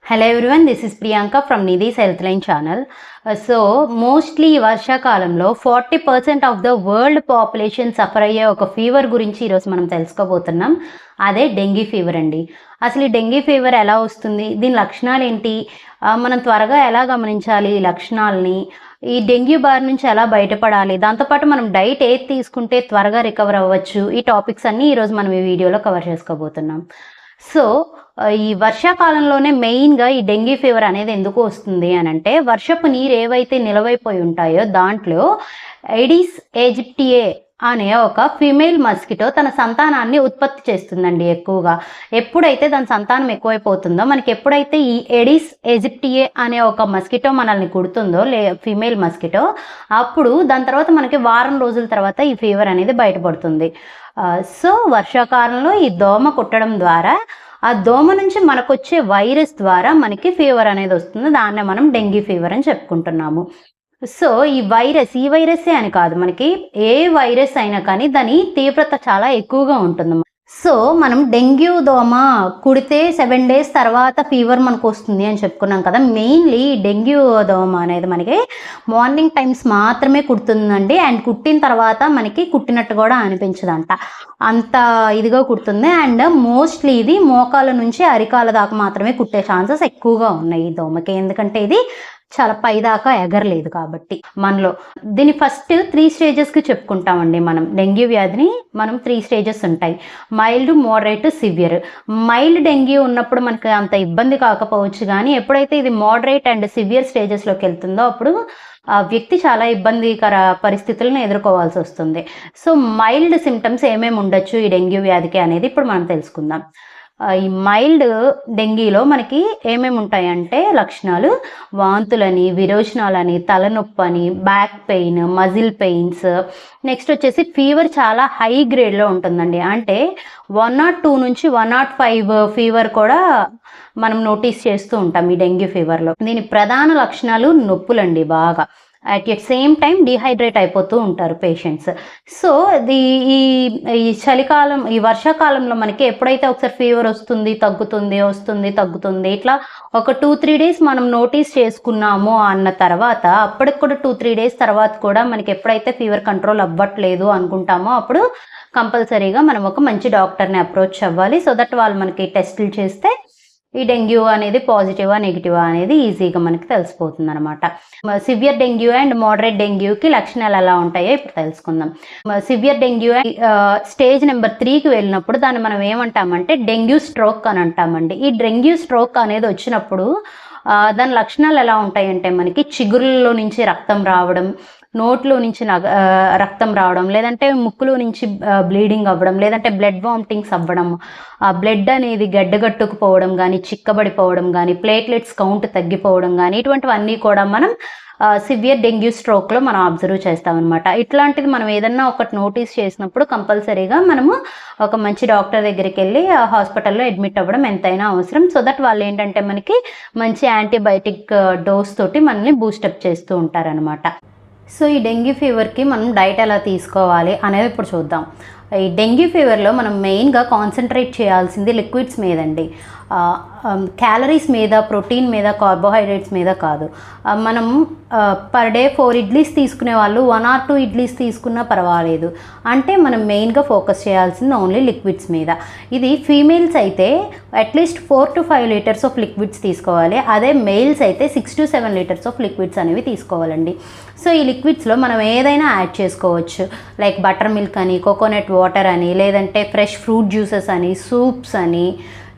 Hello everyone, this is Priyanka from Nidhi's health line channel. So mostly వర్షాకాలంలో 40% of the world population suffer అయ్యే ఒక fever గురించి ఈరోజు మనం తెలుసుకోబోతున్నాం. అదే డెంగీ ఫీవర్ అండి. అసలు ఈ డెంగీ ఫీవర్ ఎలా వస్తుంది, దీని లక్షణాలు ఏంటి, మనం త్వరగా ఎలా గమనించాలి ఈ లక్షణాలని, ఈ డెంగ్యూ బారి నుంచి ఎలా బయటపడాలి, దాంతోపాటు మనం డైట్ ఏది తీసుకుంటే త్వరగా రికవర్ అవ్వచ్చు, ఈ టాపిక్స్ అన్నీ ఈరోజు మనం ఈ వీడియోలో కవర్ చేసుకోబోతున్నాం. సో ఈ వర్షాకాలంలోనే మెయిన్గా ఈ డెంగీ ఫీవర్ అనేది ఎందుకు వస్తుంది అని అంటే, వర్షపు నీరు ఏవైతే నిలవైపోయి ఉంటాయో దాంట్లో ఎడిస్ ఈజిప్టియే అనే ఒక ఫీమేల్ మస్కిటో తన సంతానాన్ని ఉత్పత్తి చేస్తుందండి. ఎక్కువగా ఎప్పుడైతే దాని సంతానం ఎక్కువైపోతుందో, మనకి ఎప్పుడైతే ఈ ఎడిస్ ఈజిప్టియే అనే ఒక మస్కిటో మనల్ని కుడుతుందో, ఫీమేల్ మస్కిటో, అప్పుడు దాని తర్వాత మనకి వారం రోజుల తర్వాత ఈ ఫీవర్ అనేది బయటపడుతుంది. సో వర్షాకాలంలో ఈ దోమ కుట్టడం ద్వారా, ఆ దోమ నుంచి మనకు వచ్చే వైరస్ ద్వారా మనకి ఫీవర్ అనేది వస్తుంది. దాన్నే మనం డెంగీ ఫీవర్ అని చెప్పుకుంటున్నాము. సో ఈ వైరసే అని కాదు, మనకి ఏ వైరస్ అయినా కానీ దాని తీవ్రత చాలా ఎక్కువగా ఉంటుంది. సో మనం డెంగ్యూ దోమ కుడితే 7 days తర్వాత ఫీవర్ మనకు వస్తుంది అని చెప్పుకున్నాం కదా. మెయిన్లీ డెంగ్యూ దోమ అనేది మనకి మార్నింగ్ టైమ్స్ మాత్రమే కుడుతుందండి. అండ్ కుట్టిన తర్వాత మనకి కుట్టినట్టు కూడా అనిపించదంట, అంత ఇదిగా కుడుతుంది. అండ్ మోస్ట్లీ ఇది మోకాల నుంచి అరికాల దాకా మాత్రమే కుట్టే ఛాన్సెస్ ఎక్కువగా ఉన్నాయి ఈ దోమకి, ఎందుకంటే ఇది చాలా పైదాకా ఎగరలేదు కాబట్టి మనలో. దీని ఫస్ట్ 3 stagesకి చెప్పుకుంటామండి. మనం డెంగ్యూ వ్యాధిని మనం 3 stages ఉంటాయి: mild, moderate, severe. Mild dengue ఉన్నప్పుడు మనకి అంత ఇబ్బంది కాకపోవచ్చు, కానీ ఎప్పుడైతే ఇది మోడరేట్ అండ్ సివియర్ స్టేజెస్లోకి వెళ్తుందో అప్పుడు ఆ వ్యక్తి చాలా ఇబ్బందికర పరిస్థితులను ఎదుర్కోవాల్సి వస్తుంది. సో మైల్డ్ సిమ్టమ్స్ ఏమేమి ఉండొచ్చు ఈ డెంగ్యూ వ్యాధికి అనేది ఇప్పుడు మనం తెలుసుకుందాం. ఈ మైల్డ్ డెంగీలో మనకి ఏమేమి ఉంటాయంటే లక్షణాలు: వాంతులని, విరోచనాలని, తలనొప్పని, back pain, muscle pains. Next వచ్చేసి ఫీవర్ చాలా హై గ్రేడ్లో ఉంటుందండి. అంటే 102 నుంచి 105 ఫీవర్ కూడా మనం నోటీస్ చేస్తూ ఉంటాం ఈ డెంగ్యూ ఫీవర్లో. దీని ప్రధాన లక్షణాలు నొప్పులండి బాగా. At the same time dehydrate అయిపోతూ ఉంటారు పేషెంట్స్. సో ఈ చలికాలం, ఈ వర్షాకాలంలో మనకి ఎప్పుడైతే ఒకసారి ఫీవర్ వస్తుంది తగ్గుతుంది ఇట్లా ఒక 2-3 days మనం నోటీస్ చేసుకున్నాము అన్న తర్వాత, అప్పటికి కూడా 2-3 days తర్వాత కూడా మనకి ఎప్పుడైతే ఫీవర్ కంట్రోల్ అవ్వట్లేదు అనుకుంటామో అప్పుడు కంపల్సరీగా మనం ఒక మంచి డాక్టర్ని అప్రోచ్ అవ్వాలి. సో దట్ వాళ్ళు మనకి టెస్టులు చేస్తే ఈ డెంగ్యూ అనేది పాజిటివా నెగిటివా అనేది ఈజీగా మనకి తెలిసిపోతుంది అనమాట. సివియర్ డెంగ్యూ అండ్ మోడరేట్ డెంగ్యూకి లక్షణాలు ఎలా ఉంటాయో ఇప్పుడు తెలుసుకుందాం. సివియర్ డెంగ్యూ స్టేజ్ నెంబర్ 3కి వెళ్ళినప్పుడు దాన్ని మనం ఏమంటామంటే డెంగ్యూ స్ట్రోక్ అని అంటామండి. ఈ డెంగ్యూ స్ట్రోక్ అనేది వచ్చినప్పుడు దాని లక్షణాలు ఎలా ఉంటాయంటే, మనకి చిగురుల్లో నుంచి రక్తం రావడం, నోట్లో నుంచి రక్తం రావడం, లేదంటే ముక్కులో నుంచి బ్లీడింగ్ అవ్వడం, లేదంటే బ్లడ్ వామిటింగ్స్ అవ్వడం, బ్లడ్ అనేది గడ్డగట్టుకుపోవడం కానీ, చిక్కబడిపోవడం కానీ, ప్లేట్లెట్స్ కౌంట్ తగ్గిపోవడం కానీ, ఇటువంటివన్నీ కూడా మనం సివియర్ డెంగ్యూ స్ట్రోక్లో మనం అబ్జర్వ్ చేస్తామన్నమాట. ఇట్లాంటిది మనం ఏదన్నా ఒకటి నోటీస్ చేసినప్పుడు కంపల్సరీగా మనము ఒక మంచి డాక్టర్ దగ్గరికి వెళ్ళి హాస్పిటల్లో అడ్మిట్ అవ్వడం ఎంతైనా అవసరం. సో దట్ వాళ్ళు ఏంటంటే మనకి మంచి యాంటీబయాటిక్ డోస్ తోటి మనల్ని బూస్టప్ చేస్తూ ఉంటారనమాట. సో ఈ డెంగ్యూ ఫీవర్కి మనం డైట్ ఎలా తీసుకోవాలి అనేది ఇప్పుడు చూద్దాం. ఈ డెంగ్యూ ఫీవర్లో మనం మెయిన్గా కాన్సన్ట్రేట్ చేయాల్సింది లిక్విడ్స్ మీదండి. క్యాలరీస్ మీద, ప్రోటీన్ మీద, కార్బోహైడ్రేట్స్ మీద కాదు. మనం పర్ డే 4 ఇడ్లీస్ తీసుకునే వాళ్ళు 1 or 2 ఇడ్లీస్ తీసుకున్నా పర్వాలేదు. అంటే మనం మెయిన్గా ఫోకస్ చేయాల్సింది ఓన్లీ లిక్విడ్స్ మీద. ఇది ఫీమేల్స్ అయితే at least 4 to 5 liters of liquids తీసుకోవాలి. అదే మెయిల్స్ అయితే 6 to 7 liters ఆఫ్ లిక్విడ్స్ అనేవి తీసుకోవాలండి. సో ఈ లిక్విడ్స్లో మనం ఏదైనా యాడ్ చేసుకోవచ్చు, లైక్ బటర్ మిల్క్ అని, కోకోనట్ వాటర్ అని, లేదంటే ఫ్రెష్ ఫ్రూట్ జ్యూసెస్ అని, సూప్స్ అని,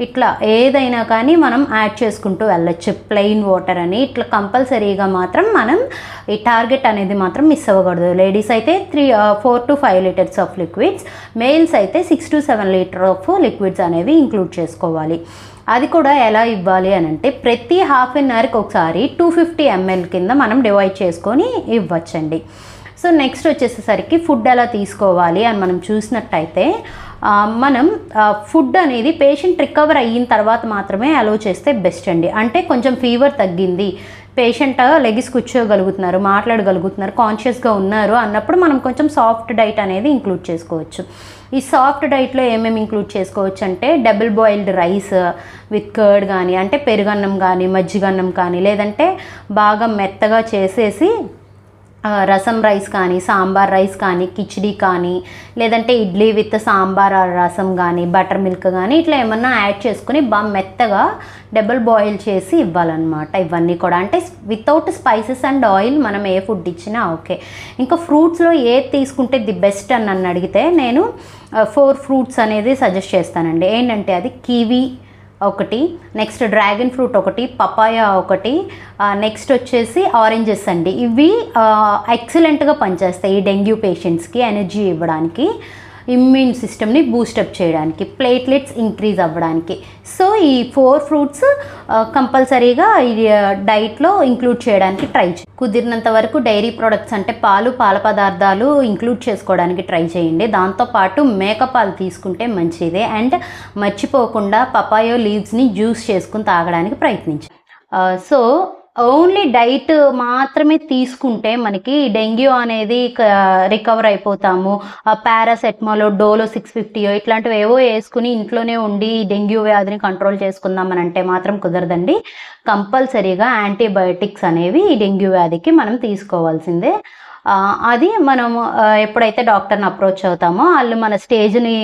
ఇట్లా ఏదైనా కానీ మనం యాడ్ చేసుకుంటూ వెళ్ళచ్చు. ప్లెయిన్ వాటర్ అని, ఇట్లా కంపల్సరీగా మాత్రం మనం ఈ టార్గెట్ అనేది మాత్రం మిస్ అవ్వకూడదు. లేడీస్ అయితే 4 to 5 liters of liquids, mails అయితే 6 to 7 liters ఆఫ్ లిక్విడ్స్ అనేవి ఇంక్లూడ్ చేసుకోవాలి. అది కూడా ఎలా ఇవ్వాలి అని అంటే, ప్రతి హాఫ్ అన్ అవర్కి ఒకసారి 250 ml కింద మనం డివైడ్ చేసుకొని ఇవ్వచ్చండి. సో నెక్స్ట్ వచ్చేసరికి ఫుడ్ ఎలా తీసుకోవాలి అని మనం చూసినట్టయితే, మనం ఫుడ్ అనేది పేషెంట్ రికవర్ అయిన తర్వాత మాత్రమే అలో చేస్తే బెస్ట్ అండి. అంటే కొంచెం ఫీవర్ తగ్గింది, పేషెంట్ లెగిసి కూర్చోగలుగుతున్నారు, మాట్లాడగలుగుతున్నారు, కాన్షియస్గా ఉన్నారు అన్నప్పుడు మనం కొంచెం సాఫ్ట్ డైట్ అనేది ఇంక్లూడ్ చేసుకోవచ్చు. ఈ సాఫ్ట్ డైట్లో ఏమేమి ఇంక్లూడ్ చేసుకోవచ్చు అంటే double boiled rice with curd కానీ, అంటే పెరుగన్నం కానీ, మజ్జిగన్నం కానీ, లేదంటే బాగా మెత్తగా చేసేసి రసం రైస్ కానీ, సాంబార్ రైస్ కానీ, కిచిడి కానీ, లేదంటే ఇడ్లీ విత్ సాంబార్ రసం కానీ, బటర్ మిల్క్ కానీ, ఇట్లా ఏమన్నా యాడ్ చేసుకుని బాగా మెత్తగా డబుల్ బాయిల్ చేసి ఇవ్వాలన్నమాట. ఇవన్నీ కూడా అంటే వితౌట్ స్పైసెస్ అండ్ ఆయిల్ మనం ఏ ఫుడ్ ఇచ్చినా ఓకే. ఇంకా ఫ్రూట్స్లో ఏది తీసుకుంటే ది బెస్ట్ అని నన్ను అడిగితే నేను 4 ఫ్రూట్స్ అనేది సజెస్ట్ చేస్తానండి. ఏంటంటే అది కివీ ఒకటి, నెక్స్ట్ డ్రాగన్ ఫ్రూట్ ఒకటి, పపాయా ఒకటి, నెక్స్ట్ వచ్చేసి ఆరెంజెస్ అండి. ఇవి ఎక్సలెంట్గా పనిచేస్తాయి ఈ డెంగ్యూ పేషెంట్స్కి, ఎనర్జీ ఇవ్వడానికి, ఇమ్యూన్ సిస్టమ్ని బూస్టప్ చేయడానికి, ప్లేట్లెట్స్ ఇంక్రీజ్ అవ్వడానికి. సో ఈ 4 ఫ్రూట్స్ కంపల్సరీగా ఈ డైట్లో ఇంక్లూడ్ చేయడానికి ట్రై చేయండి. కుదిరినంత వరకు డైరీ ప్రోడక్ట్స్ అంటే పాలు, పాల పదార్థాలు ఇంక్లూడ్ చేసుకోవడానికి ట్రై చేయండి. దాంతోపాటు మేకపాలు తీసుకుంటే మంచిదే. అండ్ మర్చిపోకుండా పపాయో లీవ్స్ని జ్యూస్ చేసుకుని తాగడానికి ప్రయత్నించండి. సో ఓన్లీ డైట్ మాత్రమే తీసుకుంటే మనకి డెంగ్యూ అనేది రికవర్ అయిపోతాము. పారాసెటమాల్, డోలో 650 ఇట్లాంటివి ఏవో వేసుకుని ఇంట్లోనే ఉండి డెంగ్యూ వ్యాధిని కంట్రోల్ చేసుకుందామని అంటే మాత్రం కుదరదండి. కంపల్సరీగా యాంటీబయోటిక్స్ అనేవి ఈ డెంగ్యూ వ్యాధికి మనం తీసుకోవాల్సిందే. అది మనము ఎప్పుడైతే డాక్టర్ని అప్రోచ్ అవుతామో వాళ్ళు మన స్టేజ్ని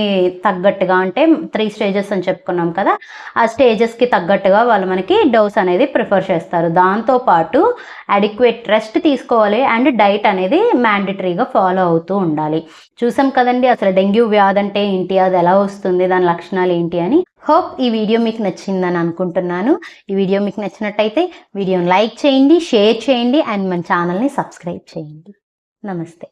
తగ్గట్టుగా, అంటే 3 స్టేజెస్ అని చెప్పుకున్నాం కదా, ఆ స్టేజెస్కి తగ్గట్టుగా వాళ్ళు మనకి డోస్ అనేది ప్రిఫర్ చేస్తారు. దాంతోపాటు అడిక్వేట్ రెస్ట్ తీసుకోవాలి అండ్ డైట్ అనేది మ్యాండేటరీగా ఫాలో అవుతూ ఉండాలి. చూసాం కదండి అసలు డెంగ్యూ వ్యాధి అంటే ఏంటి, అది ఎలా వస్తుంది, దాని లక్షణాలు ఏంటి అని. హోప్ ఈ వీడియో మీకు నచ్చిందని అనుకుంటున్నాను. ఈ వీడియో మీకు నచ్చినట్టయితే వీడియోని లైక్ చేయండి, షేర్ చేయండి అండ్ మన ఛానల్ని సబ్స్క్రైబ్ చేయండి. నమస్తే.